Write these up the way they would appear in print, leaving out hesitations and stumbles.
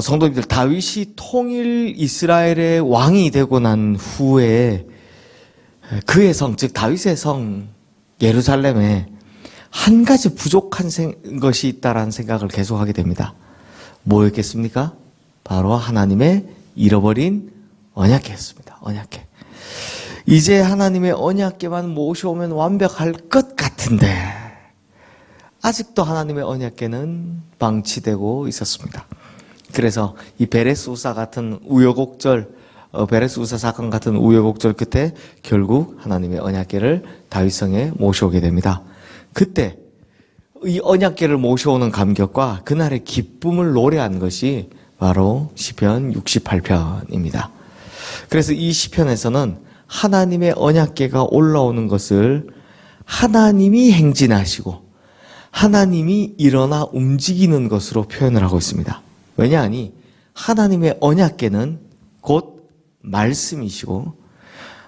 성도님들, 다윗이 통일 이스라엘의 왕이 되고 난 후에 그의 성, 즉 다윗의 성 예루살렘에 한 가지 부족한 것이 있다라는 생각을 계속하게 됩니다. 뭐였겠습니까? 바로 하나님의 잃어버린 언약궤였습니다. 언약궤. 이제 하나님의 언약궤만 모셔오면 완벽할 것 같은데 아직도 하나님의 언약궤는 방치되고 있었습니다. 그래서 이 베레스우사 같은 우여곡절, 베레스우사 사건 같은 우여곡절 끝에 결국 하나님의 언약궤를 다윗성에 모셔오게 됩니다. 그때 이 언약궤를 모셔오는 감격과 그날의 기쁨을 노래한 것이 바로 시편 68편입니다. 그래서 이 시편에서는 하나님의 언약궤가 올라오는 것을 하나님이 행진하시고 하나님이 일어나 움직이는 것으로 표현을 하고 있습니다. 왜냐하니 하나님의 언약궤는 곧 말씀이시고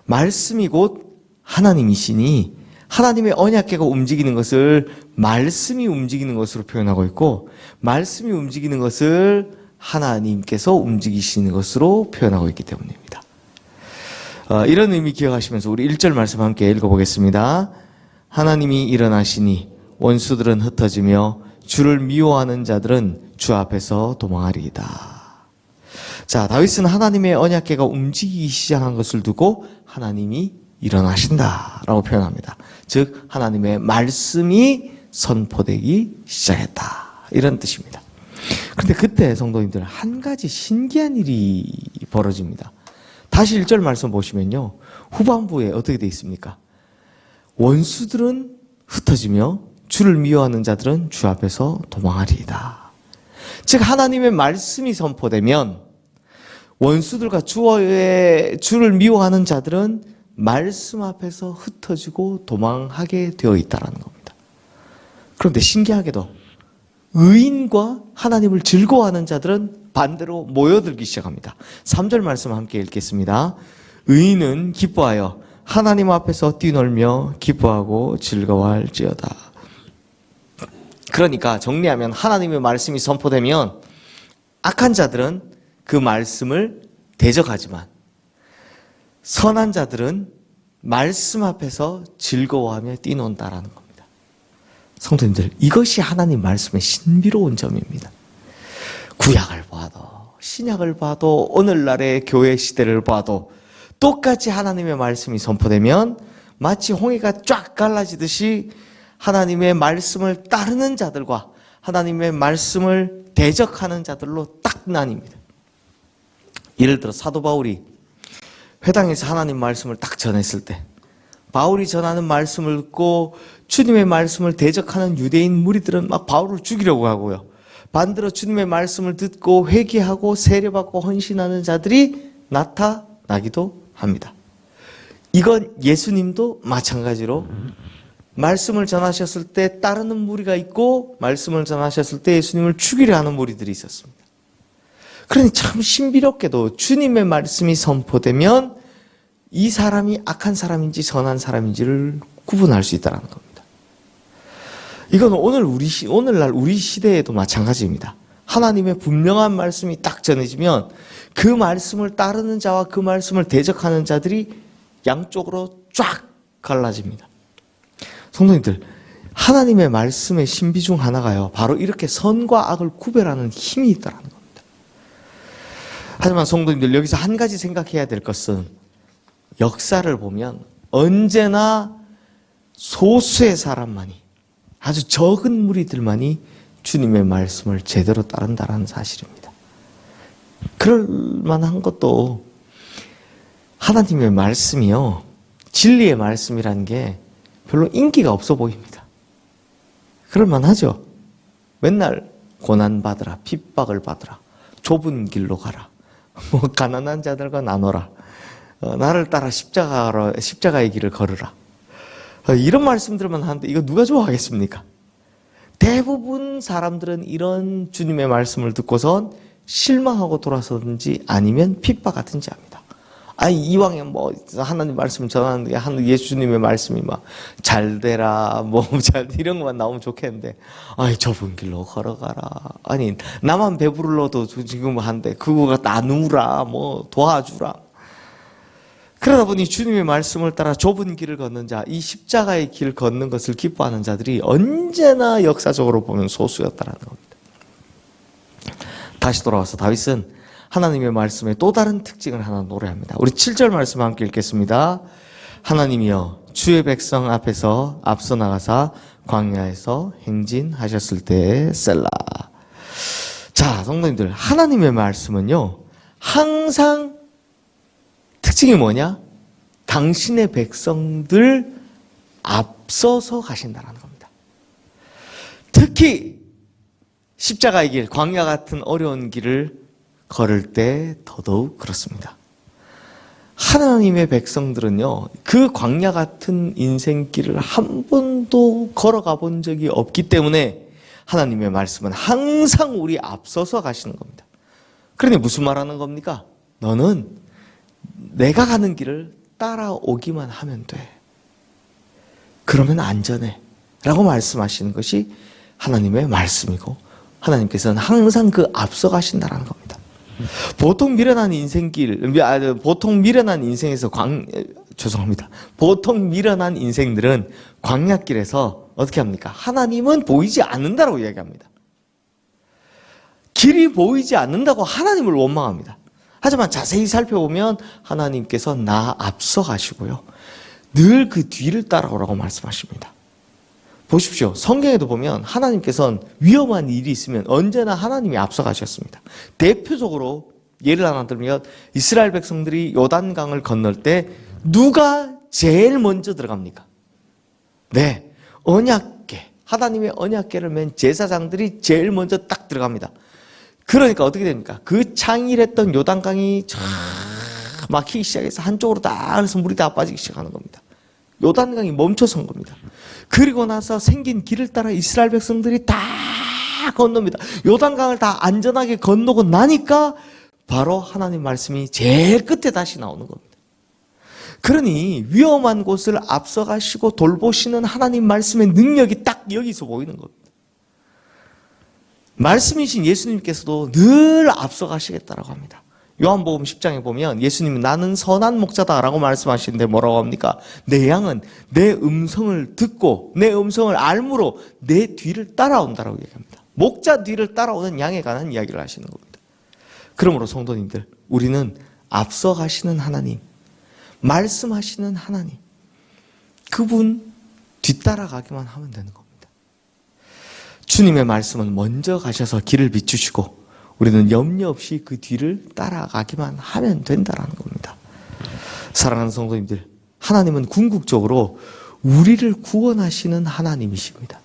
말씀이 곧 하나님이시니 하나님의 언약궤가 움직이는 것을 말씀이 움직이는 것으로 표현하고 있고 말씀이 움직이는 것을 하나님께서 움직이시는 것으로 표현하고 있기 때문입니다. 이런 의미 기억하시면서 우리 1절 말씀 함께 읽어보겠습니다. 하나님이 일어나시니 원수들은 흩어지며 주를 미워하는 자들은 주 앞에서 도망하리이다. 자, 다윗은 하나님의 언약궤가 움직이기 시작한 것을 두고 하나님이 일어나신다라고 표현합니다. 즉 하나님의 말씀이 선포되기 시작했다. 이런 뜻입니다. 그런데 그때 성도님들 한 가지 신기한 일이 벌어집니다. 다시 1절 말씀 보시면요. 후반부에 어떻게 되어 있습니까? 원수들은 흩어지며 주를 미워하는 자들은 주 앞에서 도망하리이다. 즉 하나님의 말씀이 선포되면 원수들과 주를 미워하는 자들은 말씀 앞에서 흩어지고 도망하게 되어 있다는 겁니다. 그런데 신기하게도 의인과 하나님을 즐거워하는 자들은 반대로 모여들기 시작합니다. 3절 말씀 함께 읽겠습니다. 의인은 기뻐하여 하나님 앞에서 뛰놀며 기뻐하고 즐거워할지어다. 그러니까 정리하면 하나님의 말씀이 선포되면 악한 자들은 그 말씀을 대적하지만 선한 자들은 말씀 앞에서 즐거워하며 뛰논다라는 겁니다. 성도님들, 이것이 하나님 말씀의 신비로운 점입니다. 구약을 봐도 신약을 봐도 오늘날의 교회 시대를 봐도 똑같이 하나님의 말씀이 선포되면 마치 홍해가 쫙 갈라지듯이 하나님의 말씀을 따르는 자들과 하나님의 말씀을 대적하는 자들로 딱 나뉩니다. 예를 들어 사도 바울이 회당에서 하나님 말씀을 딱 전했을 때 바울이 전하는 말씀을 듣고 주님의 말씀을 대적하는 유대인 무리들은 막 바울을 죽이려고 하고요. 반대로 주님의 말씀을 듣고 회개하고 세례받고 헌신하는 자들이 나타나기도 합니다. 이건 예수님도 마찬가지로 말씀을 전하셨을 때 따르는 무리가 있고 말씀을 전하셨을 때 예수님을 죽이려 하는 무리들이 있었습니다. 그러니 참 신비롭게도 주님의 말씀이 선포되면 이 사람이 악한 사람인지 선한 사람인지를 구분할 수 있다는 겁니다. 이건 오늘날 우리 시대에도 마찬가지입니다. 하나님의 분명한 말씀이 딱 전해지면 그 말씀을 따르는 자와 그 말씀을 대적하는 자들이 양쪽으로 쫙 갈라집니다. 성도님들, 하나님의 말씀의 신비 중 하나가요, 바로 이렇게 선과 악을 구별하는 힘이 있다는 겁니다. 하지만 성도님들, 여기서 한 가지 생각해야 될 것은 역사를 보면 언제나 소수의 사람만이, 아주 적은 무리들만이 주님의 말씀을 제대로 따른다는 사실입니다. 그럴 만한 것도 하나님의 말씀이요, 진리의 말씀이라는 게 별로 인기가 없어 보입니다. 그럴 만하죠. 맨날 고난받으라, 핍박을 받으라, 좁은 길로 가라, 가난한 자들과 나눠라, 나를 따라 십자가의 길을 걸으라, 이런 말씀들만 하는데 이거 누가 좋아하겠습니까? 대부분 사람들은 이런 주님의 말씀을 듣고선 실망하고 돌아서든지 아니면 핍박하든지 합니다. 아니 이왕에 뭐 하나님 말씀 전하는 게 예수님의 말씀이 막 잘 되라 뭐 잘 이런 것만 나오면 좋겠는데, 아니 좁은 길로 걸어가라, 아니 나만 배부르러도 지금 한데 그거가 나누라 뭐 도와주라. 그러다 보니 주님의 말씀을 따라 좁은 길을 걷는 자, 이 십자가의 길 걷는 것을 기뻐하는 자들이 언제나 역사적으로 보면 소수였다는 겁니다. 다시 돌아와서 다윗은 하나님의 말씀의 또 다른 특징을 하나 노래합니다. 우리 7절 말씀 함께 읽겠습니다. 하나님이여 주의 백성 앞에서 앞서 나가사 광야에서 행진하셨을 때에 셀라. 자, 성도님들, 하나님의 말씀은요 항상 특징이 뭐냐? 당신의 백성들 앞서서 가신다는 겁니다. 특히 십자가의 길, 광야 같은 어려운 길을 걸을 때 더더욱 그렇습니다. 하나님의 백성들은요, 그 광야 같은 인생길을 한 번도 걸어가 본 적이 없기 때문에 하나님의 말씀은 항상 우리 앞서서 가시는 겁니다. 그러니 무슨 말하는 겁니까? 너는 내가 가는 길을 따라오기만 하면 돼. 그러면 안전해. 라고 말씀하시는 것이 하나님의 말씀이고, 하나님께서는 항상 그 앞서 가신다는 겁니다. 보통 미련한 인생길, 보통 미련한 인생에서 보통 미련한 인생들은 광야길에서 어떻게 합니까? 하나님은 보이지 않는다고 이야기합니다. 길이 보이지 않는다고 하나님을 원망합니다. 하지만 자세히 살펴보면 하나님께서 나 앞서 가시고요, 늘 그 뒤를 따라오라고 말씀하십니다. 보십시오. 성경에도 보면 하나님께서는 위험한 일이 있으면 언제나 하나님이 앞서 가셨습니다. 대표적으로 예를 하나 들면 이스라엘 백성들이 요단강을 건널 때 누가 제일 먼저 들어갑니까? 네, 언약궤, 하나님의 언약궤를 맨 제사장들이 제일 먼저 딱 들어갑니다. 그러니까 어떻게 됩니까? 그 창일했던 요단강이 쫙 막히기 시작해서 한쪽으로 다 해서 물이 다 빠지기 시작하는 겁니다. 요단강이 멈춰선 겁니다. 그리고 나서 생긴 길을 따라 이스라엘 백성들이 다 건넙니다. 요단강을 다 안전하게 건너고 나니까 바로 하나님 말씀이 제일 끝에 다시 나오는 겁니다. 그러니 위험한 곳을 앞서가시고 돌보시는 하나님 말씀의 능력이 딱 여기서 보이는 겁니다. 말씀이신 예수님께서도 늘 앞서가시겠다라고 합니다. 요한복음 10장에 보면 예수님은 나는 선한 목자다라고 말씀하시는데 뭐라고 합니까? 내 양은 내 음성을 듣고 내 음성을 알므로 내 뒤를 따라온다라고 얘기합니다. 목자 뒤를 따라오는 양에 관한 이야기를 하시는 겁니다. 그러므로 성도님들, 우리는 앞서가시는 하나님, 말씀하시는 하나님, 그분 뒤따라가기만 하면 되는 겁니다. 주님의 말씀은 먼저 가셔서 길을 비추시고 우리는 염려 없이 그 뒤를 따라가기만 하면 된다는 겁니다. 사랑하는 성도님들, 하나님은 궁극적으로 우리를 구원하시는 하나님이십니다.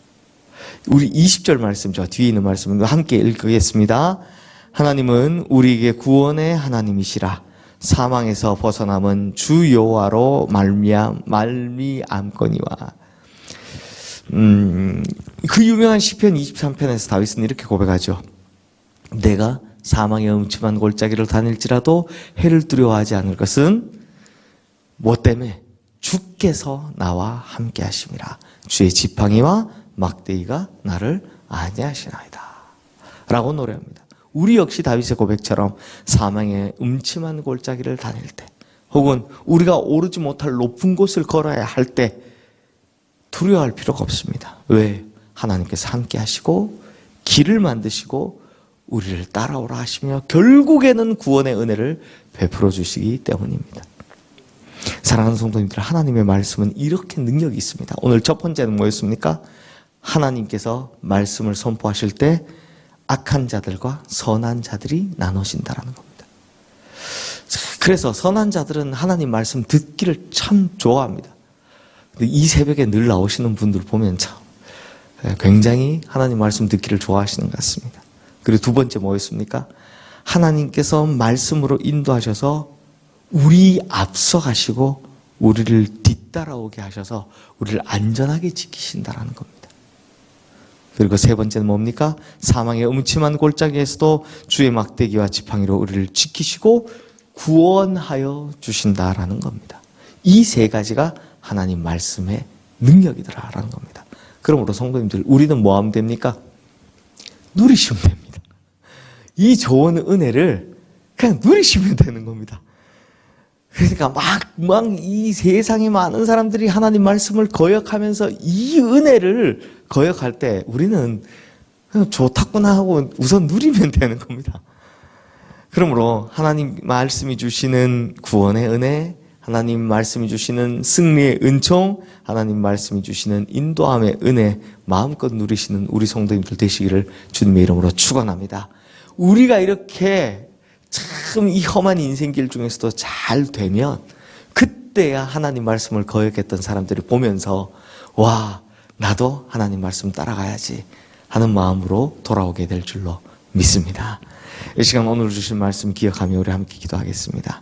우리 20절 말씀, 저 뒤에 있는 말씀을 함께 읽겠습니다. 하나님은 우리에게 구원의 하나님이시라. 사망에서 벗어남은 주 여호와로 말미암거니와. 그 유명한 시편 23편에서 다윗은 이렇게 고백하죠. 내가 사망의 음침한 골짜기를 다닐지라도 해를 두려워하지 않을 것은 뭐 때문에? 주께서 나와 함께 하심이라. 주의 지팡이와 막대기가 나를 안위하시나이다 라고 노래합니다. 우리 역시 다윗의 고백처럼 사망의 음침한 골짜기를 다닐 때, 혹은 우리가 오르지 못할 높은 곳을 걸어야 할 때 두려워할 필요가 없습니다. 왜? 하나님께서 함께 하시고 길을 만드시고 우리를 따라오라 하시며 결국에는 구원의 은혜를 베풀어 주시기 때문입니다. 사랑하는 성도님들, 하나님의 말씀은 이렇게 능력이 있습니다. 오늘 첫 번째는 뭐였습니까? 하나님께서 말씀을 선포하실 때 악한 자들과 선한 자들이 나눠진다는 겁니다. 그래서 선한 자들은 하나님 말씀 듣기를 참 좋아합니다. 이 새벽에 늘 나오시는 분들 보면 참 굉장히 하나님 말씀 듣기를 좋아하시는 것 같습니다. 그리고 두 번째 뭐였습니까? 하나님께서 말씀으로 인도하셔서 우리 앞서 가시고 우리를 뒤따라오게 하셔서 우리를 안전하게 지키신다는 겁니다. 그리고 세 번째는 뭡니까? 사망의 음침한 골짜기에서도 주의 막대기와 지팡이로 우리를 지키시고 구원하여 주신다라는 겁니다. 이 세 가지가 하나님 말씀의 능력이더라라는 겁니다. 그러므로 성도님들, 우리는 뭐 하면 됩니까? 누리시면 됩니다. 이 좋은 은혜를 그냥 누리시면 되는 겁니다. 그러니까 막 이 세상에 많은 사람들이 하나님 말씀을 거역하면서 이 은혜를 거역할 때 우리는 그냥 좋다구나 하고 우선 누리면 되는 겁니다. 그러므로 하나님 말씀이 주시는 구원의 은혜, 하나님 말씀이 주시는 승리의 은총, 하나님 말씀이 주시는 인도함의 은혜 마음껏 누리시는 우리 성도님들 되시기를 주님의 이름으로 축원합니다. 우리가 이렇게 참 이 험한 인생길 중에서도 잘 되면 그때야 하나님 말씀을 거역했던 사람들이 보면서 와, 나도 하나님 말씀 따라가야지 하는 마음으로 돌아오게 될 줄로 믿습니다. 이 시간 오늘 주신 말씀 기억하며 우리 함께 기도하겠습니다.